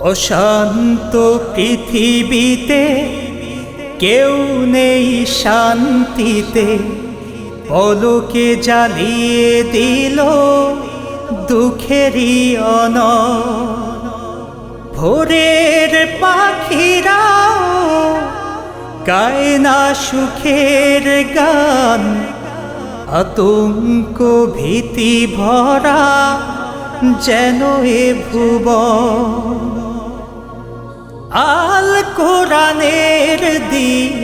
অশান্ত পৃথিবীতে কেউ নেই শান্তিতে, পলকে জ্বালিয়ে দিল দুঃখেরই অনল। ভোরের পাখিরাও গায় না সুখের গান, আতঙ্ক ভীতি ভরা যেন এ ভুবন। আল কোরআনের দিন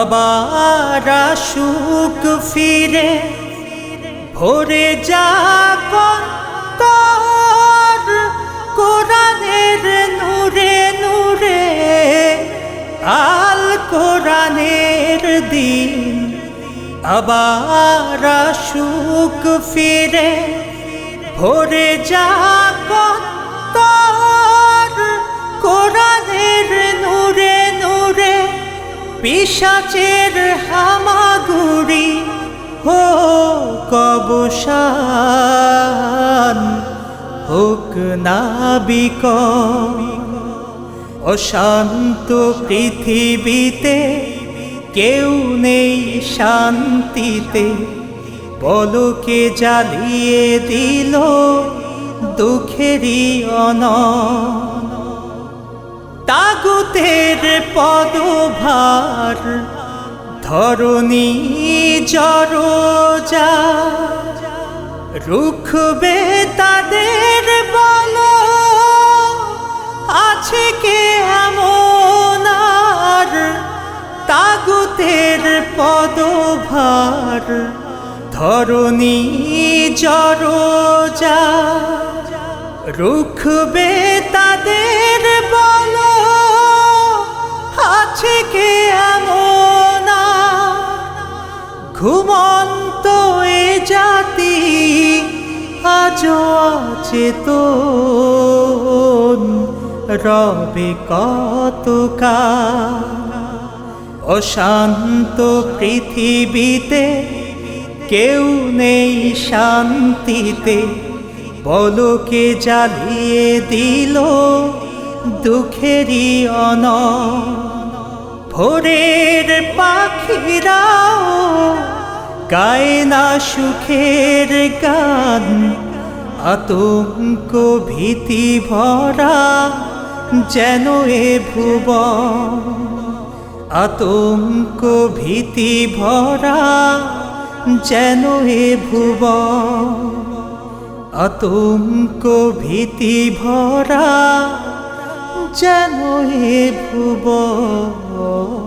আবার আসুক ফিরে, ভরে যাক অন্তর কোরআনের নূরে নূরে। আল কোরআনের দিন আবার আসুক ফিরে, ভরে যাক অন্তর কোরআনের নূরে নূরে। পিশাচের হামাগুড়ি হোক অবসান, হোক না বিকল। অশান্ত পৃথিবীতে কেউ নেই শান্তিতে, পলকে জ্বালিয়ে দিল দুঃখেরই অনল। তাগুতের পদভার ধরণী জড়জা, রুখবে তাদের বলো আছে কে এমন আর। তাগুতের পদভার ধরণী জড়জা, রুখবে তাদের বলো আছে কে এমন আর। ঘুমন্ত এ জাতি আজও অচেতন, রবে কতকাল। অশান্ত পৃথিবীতে কেউ নেই শান্তিতে, পলকে জ্বালিয়ে দিল দুঃখেরই অনল। ভোরের পাখিরাও গায় না সুখের গান, আতঙ্ক ভীতি ভরা যেন এ ভুবন। আতঙ্ক ভীতি ভরা যেন এ ভুবন। আতঙ্ক ভীতি ভরা যেন এ ভুবন।